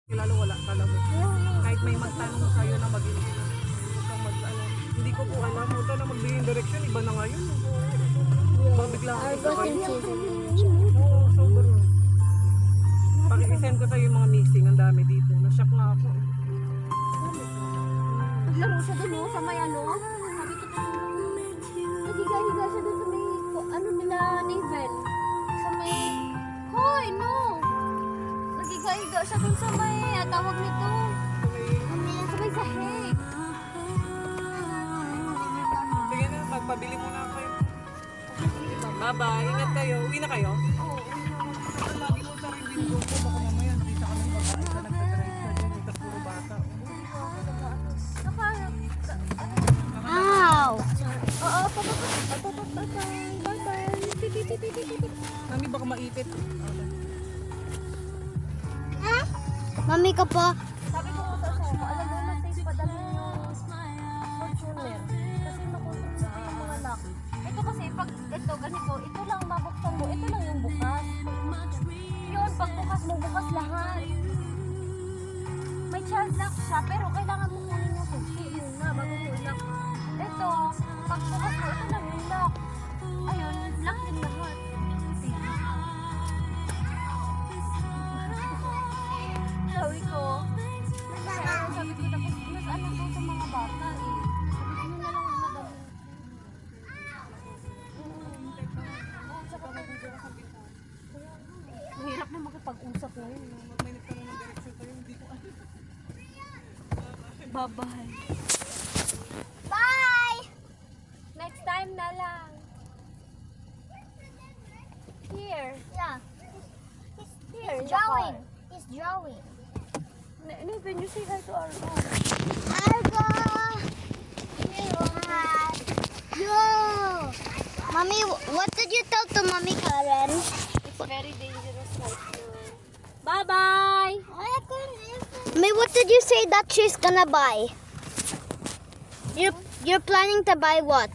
Kilala wala talaga. Kahit may magtanong sa'yo na maging hindi ko po alam. Huwag ka na magbigay ng direction. Iba na ngayon. Babigla ka isa kayo. Oo, sobrang. Paki-send ko sa'yo yung mga mixing. Ang dami dito. Na-shock na ako. Naglaro siya doon sa may ano. Sabi ko nagiga-higa siya doon sa may ano nila Navel. Sa may hoy no. Nagiga-higa siya doon sa may tawag nito. Sa may sahig. Sige na, magpabili muna kayo. Bye-bye. Ingat kayo. Uwi na kayo? Oo. Lagi mo sa rin din ko. Baka mamaya nakita kami babae ka nagtatry ka dyan. Ito puro bata. Ow! Oo, bye-bye. Mami, baka maipit. Mami ka pa. Sabi ko sa asawa, alam mo na safe padala yung Fortuner. Kasi makulit sa yung mga lock. Ito kasi pag ito ganito, ito lang mabuksan mo, ito lang yung bukas. Yun, pag bukas mo, bukas lahat. May child lock siya, pero kailangan mo kunin yung susi muna bago mo lock. Ito, pag bukas mo, ito lang yung lock. Ayun, lock din lahat. Sabi ko, sabi ko tapos mas ano ko sa mga bata eh. Sabi ko na lang madali. Mahirap na makipag-usap ngayon. May nagtanong ng direction tayo. Hindi ko alam. Bye-bye. Bye! Next time na lang. Here. Yeah. Here, drawing. He's drawing. Can you say hi to Argo? Argo! Yo! Mommy, what did you tell to Mommy Karen? It's very dangerous right now. Bye-bye! May, what did you say that she's gonna buy? You're planning to buy what?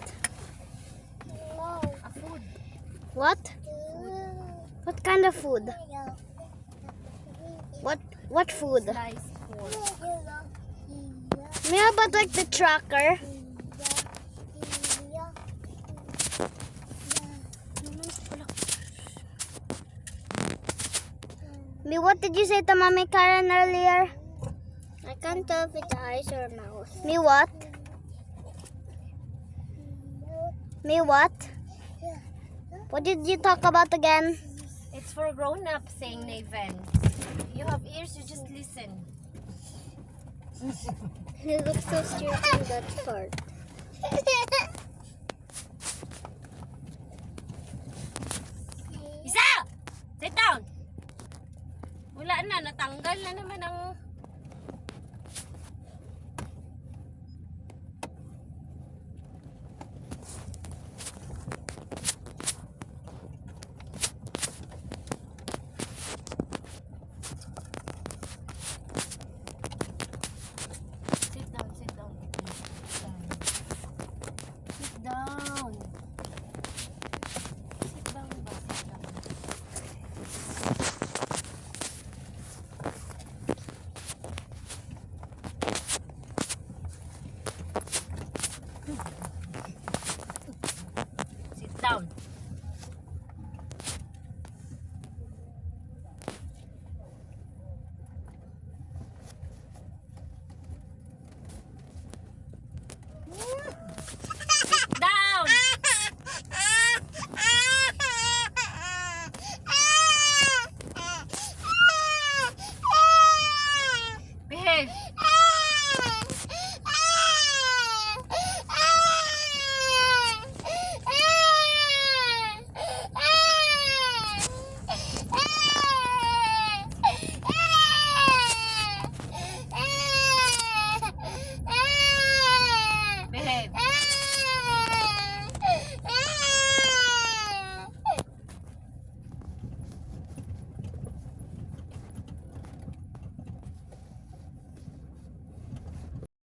A food. What? What kind of food? What food? Nice food. How about like the tracker? Me, what did you say to Mommy Karen earlier? I can't tell if it's eyes or mouth. Me what? Me what? What did you talk about again? It's for grown-ups, saying Naven. You have ears, you just listen. You look so serious in that part. Isa! Sit down! Wala na, natanggal na naman ang